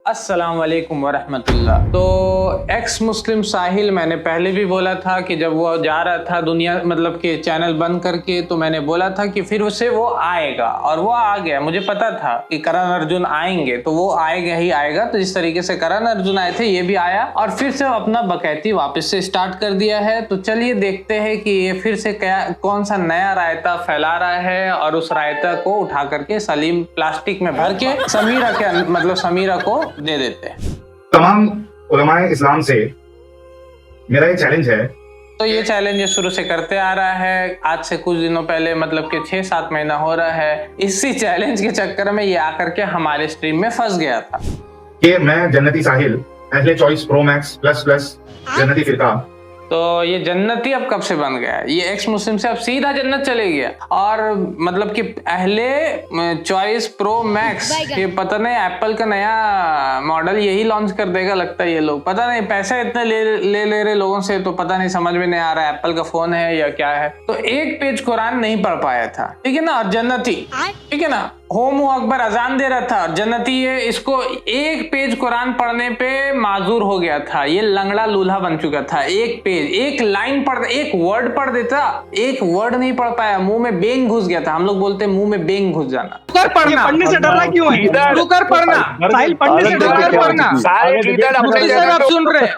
अस्सलाम वालेकुम वरहमतुल्लाह। तो एक्स मुस्लिम साहिल, मैंने पहले भी बोला था कि जब वो जा रहा था दुनिया मतलब कि चैनल बंद करके, तो मैंने बोला था कि फिर उसे वो आएगा, और वो आ गया। मुझे पता था कि करण अर्जुन आएंगे, तो वो आएगा ही आएगा। तो जिस तरीके से करण अर्जुन आए थे, ये भी आया और फिर से अपना बकैती वापस से स्टार्ट कर दिया है। तो चलिए देखते हैं कि ये फिर से कौन सा नया रायता फैला रहा है, और उस रायता को उठा करके सलीम प्लास्टिक में भर के समीरा को दे देते हैं। तमाम उलमाए इस्लाम से मेरा ये चैलेंज है। तो ये चैलेंज शुरू से करते आ रहा है, आज से कुछ दिनों पहले, मतलब कि 6-7 महीना हो रहा है। इसी चैलेंज के चक्कर में ये आकर के हमारे स्ट्रीम में फंस गया था कि मैं जन्नती साहिल अहले चॉइस प्रो मैक्स प्लस जन्नती फिरका। तो ये जन्नती अब कब से बन गया? ये एक्स मुस्लिम से अब सीधा जन्नत चले गया। और मतलब कि अहले चॉइस प्रो मैक्स, ये पता नहीं एप्पल का नया मॉडल यही लॉन्च कर देगा लगता है। ये लोग पता नहीं पैसे इतने ले रहे लोगों से, तो पता नहीं, समझ में नहीं आ रहा एप्पल का फोन है या क्या है। तो एक पेज कुरान नहीं पढ़ पाया था, ठीक है ना। और जन्नती, ठीक है ना, होम अकबर अजान दे रहा था, जन्नती ये इसको एक पेज कुरान पढ़ने पे माजूर हो गया था। ये लंगड़ा लूल्हा बन चुका था। एक पेज, एक लाइन पढ़, एक वर्ड पढ़ देता, एक वर्ड नहीं पढ़ पाया, मुंह में बेंग घुस गया था। हम लोग बोलते हैं मुंह में बेंग घुस जाना। पढ़ना, पढ़ने से डर रहा क्यों है? शुरू कर पढ़ना, साहिल पढ़ने से डर रहा है पढ़ना। मुफ्ती साहब आप सुन रहे हैं?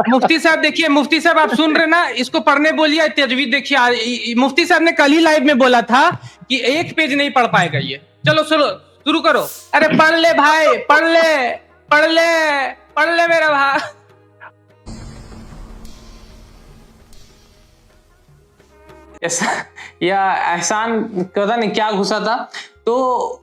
मुफ्ती साहब देखिए, मुफ्ती साहब आप सुन रहे ना, इसको पढ़ने बोलिए। तजवीद देखिए, मुफ्ती साहब ने कल ही लाइव में बोला था कि एक पेज नहीं पढ़ पाएगा ये। चलो शुरू करो। अरे पढ़ ले भाई, पढ़ ले मेरा भाई। या एहसान पता नहीं क्या घुसा था, तो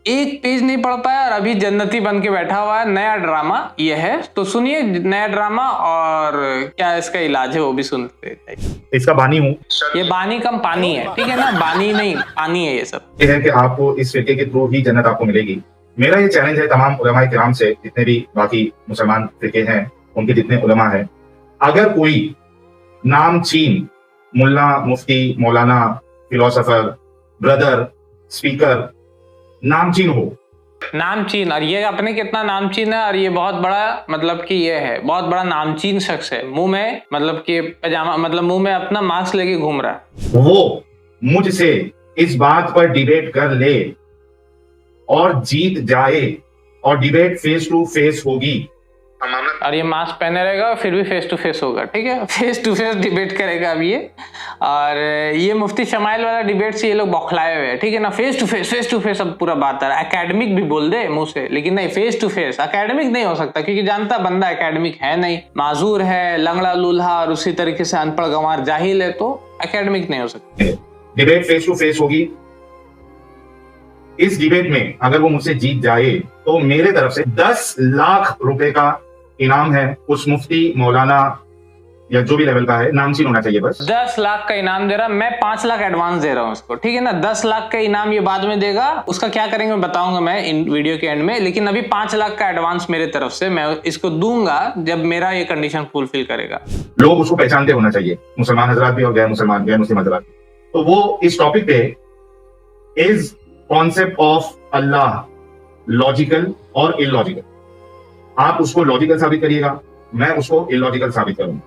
एक पेज नहीं पढ़ पाया और अभी जन्नती बन के बैठा हुआ है। नया ड्रामा ये है, तो सुनिए नया ड्रामा, और क्या इसका इलाज है वो भी सुनते हैं। इसका बानी हूँ। ये बानी कम पानी है, ठीक है ना, बानी नहीं पानी है ये सब। ये है कि आपको इस फिरके के थ्रू ही जन्नत आपको मिलेगी। मेरा ये चैलेंज है तमाम उलमाए किराम से, जितने भी बाकी मुसलमान फिरके हैं उनके जितने उलमा है, अगर कोई नामचीन मुल्ला, मुफ्ती, मौलाना, फिलोसोफर, ब्रदर, स्पीकर नामचीन हो, नामचीन, और ये अपने कितना नामचीन है, और ये बहुत बड़ा मतलब कि ये है, बहुत बड़ा नामचीन शख्स है। मुंह में मतलब कि पजामा, मतलब मुंह में अपना मास्क लेके घूम रहा है। वो मुझसे इस बात पर डिबेट कर ले और जीत जाए, और डिबेट फेस टू फेस होगी। और ये मास्क पहने रहेगा, फिर भी फेस टू फेस होगा, ठीक है, फेस टू फेस डिबेट करेगा अब ये। और ये मुफ्ती शमाइल वाला डिबेट से ये लोग बौखलाए हुए हैं, ठीक है ना। फेस टू फेस अब पूरा बात आ रहा है। एकेडमिक भी बोल दे मुंह से, लेकिन नहीं, फेस टू फेस एकेडमिक नहीं हो सकता, क्योंकि जानता बंदा एकेडमिक है नहीं, माजूर है, लंगड़ा लूल्हा और उसी तरीके से अनपढ़ गंवार जाहिल है, तो एकेडमिक नहीं हो सकता। डिबेट फेस टू फेस होगी। इस डिबेट में अगर वो मुझसे जीत जाए तो मेरे तरफ से 10 लाख रुपए का इनाम है। उस मुफ्ती, मौलाना या जो भी लेवल का है, नामचीन होना चाहिए बस। 10 लाख का इनाम दे रहा, मैं 5 लाख एडवांस दे रहा हूँ उसको, ठीक है ना। 10 लाख का इनाम ये बाद में देगा, उसका क्या करेंगे मैं बताऊंगा मैं इन वीडियो के एंड में। लेकिन अभी 5 लाख का एडवांस मेरे तरफ से मैं इसको दूंगा जब मेरा ये कंडीशन फुलफिल करेगा। लोग उसको पहचानते होना चाहिए, मुसलमान हजरात भी और गैर मुस्लिम हजरात। तो वो इस टॉपिक पे is concept of Allah logical और इलॉजिकल। आप उसको लॉजिकल साबित करिएगा, मैं उसको इलॉजिकल साबित करूंगा,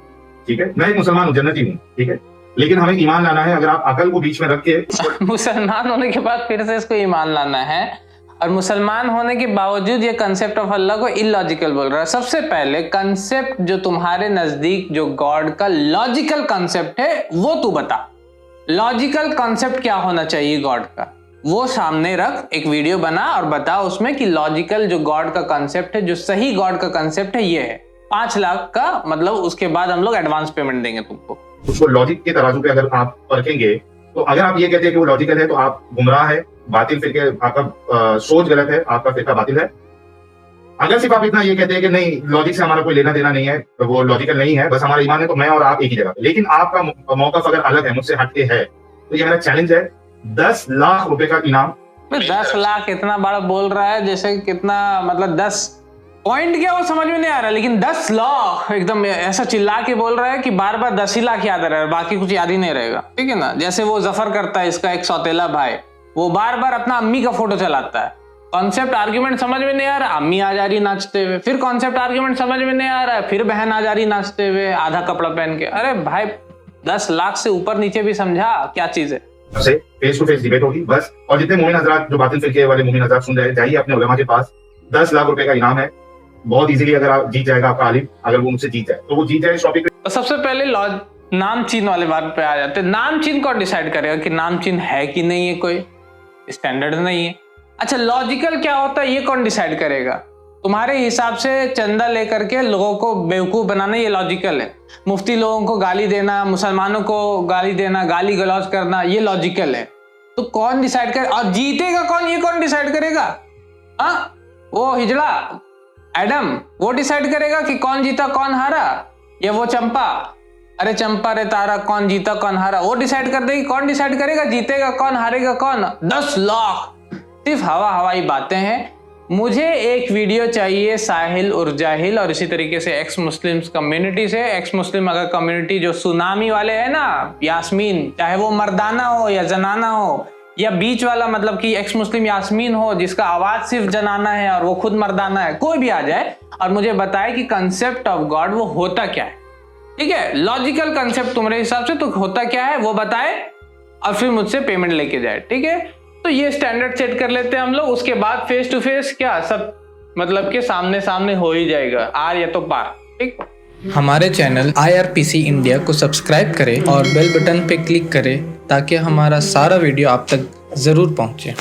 ठीक है। मैं एक मुसलमान हूं, जन्नती हूं, ठीक है, लेकिन हमें ईमान लाना है। अगर आप अकल को बीच में रख के मुसलमान होने के बाद फिर से इसको ईमान लाना है, और मुसलमान होने के बावजूद ये कंसेप्ट ऑफ अल्लाह को इलॉजिकल बोल रहा है। सबसे पहले कंसेप्ट जो तुम्हारे नजदीक जो गॉड का लॉजिकल कंसेप्ट है वो तू बता। लॉजिकल कंसेप्ट क्या होना चाहिए गॉड का, वो सामने रख, एक वीडियो बना और बता उसमें कि लॉजिकल जो गॉड का कंसेप्ट है, जो सही गॉड का कंसेप्ट है, ये है 5 लाख का, मतलब उसके बाद हम लोग एडवांस पेमेंट देंगे तुमको। उसको लॉजिक के तराजू पे अगर आप परखेंगे, तो अगर आप ये कहते हैं कि वो लॉजिकल है, तो आप गुमराह है, बातिल फिरके, आपका सोच गलत है, आपका फिरका बातिल है। अगर सिर्फ आप इतना ये कहते हैं कि नहीं, लॉजिक से हमारा कोई लेना देना नहीं है, तो वो लॉजिकल नहीं है, बस हमारा ईमान है, तो मैं और आप एक ही जगह। लेकिन आपका मौका अगर अलग है, मुझसे हटके है, तो ये मेरा चैलेंज है। 10 लाख रुपए का इनाम। 10 लाख इतना बड़ा बोल रहा है जैसे कितना, मतलब 10 पॉइंट क्या वो समझ में नहीं आ रहा, लेकिन 10 लाख एकदम ऐसा चिल्ला के बोल रहा है कि बार बार 10 ही लाख याद रहा है, बाकी कुछ याद ही नहीं रहेगा, ठीक है ना। जैसे वो जफर करता है, इसका एक सौतेला भाई, वो बार बार अपना अम्मी का फोटो चलाता है, कॉन्सेप्ट आर्ग्यूमेंट समझ में नहीं आ रहा, अम्मी आ जा रही नाचते हुए, फिर कॉन्सेप्ट आर्ग्यूमेंट समझ में नहीं आ रहा है, फिर बहन आ जा रही नाचते हुए आधा कपड़ा पहन के। अरे भाई 10 लाख से ऊपर नीचे भी समझा क्या चीज है। से फेस टू फेस डिबेट होगी बस। और जितने मोमिन हजरात जो बातिल फिरके वाले मोमिन हजरात सुन रहे हैं, जाइए अपने उलमा के पास, 10 लाख रुपए का इनाम है, बहुत इजीली अगर आप जीत जाएगा आपका आलिम, अगर वो मुझसे जीत जाए तो वो जीत जाए इस टॉपिक पे। तो सबसे पहले नाम चीन वाले बात पे आ जाते हैं। नाम चीन कौन डिसाइड करेगा कि नाम चीन है कि नहीं है, कोई स्टैंडर्ड नहीं है। अच्छा लॉजिकल क्या होता है ये कौन डिसाइड करेगा? तुम्हारे हिसाब से चंदा लेकर के लोगों को बेवकूफ बनाना ये लॉजिकल है, मुफ्ती लोगों को गाली देना, मुसलमानों को गाली देना, गाली गलौज करना ये लॉजिकल है। तो कौन डिसाइड करे और जीतेगा कौन, ये कौन डिसाइड करेगा? हाँ वो हिजड़ा एडम वो डिसाइड करेगा कि कौन जीता कौन हारा, या वो चंपा, अरे चंपा रे तारा कौन जीता कौन हारा, वो डिसाइड कर देगी। कौन डिसाइड करेगा जीतेगा कौन हारेगा कौन? 10 लाख सिर्फ हवाई बातें हैं। मुझे एक वीडियो चाहिए साहिल उर्जाहिल और इसी तरीके से एक्स मुस्लिम्स कम्युनिटी से। एक्स मुस्लिम अगर कम्युनिटी जो सुनामी वाले है ना, यास्मीन, चाहे वो मर्दाना हो या जनाना हो, या बीच वाला मतलब कि एक्स मुस्लिम यास्मीन हो जिसका आवाज सिर्फ जनाना है और वो खुद मर्दाना है, कोई भी आ जाए और मुझे बताए कि कंसेप्ट ऑफ गॉड वो होता क्या है। ठीक है, लॉजिकल कंसेप्ट तुम्हारे हिसाब से तो होता क्या है वो बताए और फिर मुझसे पेमेंट लेके जाए। ठीक है, तो ये स्टैंडर्ड सेट कर लेते हैं हम लोग। उसके बाद फेस टू फेस क्या सब मतलब के सामने सामने हो ही जाएगा, आर या तो पार। ठीक, हमारे चैनल IRPC इंडिया को सब्सक्राइब करें और बेल बटन पे क्लिक करें ताकि हमारा सारा वीडियो आप तक जरूर पहुंचे।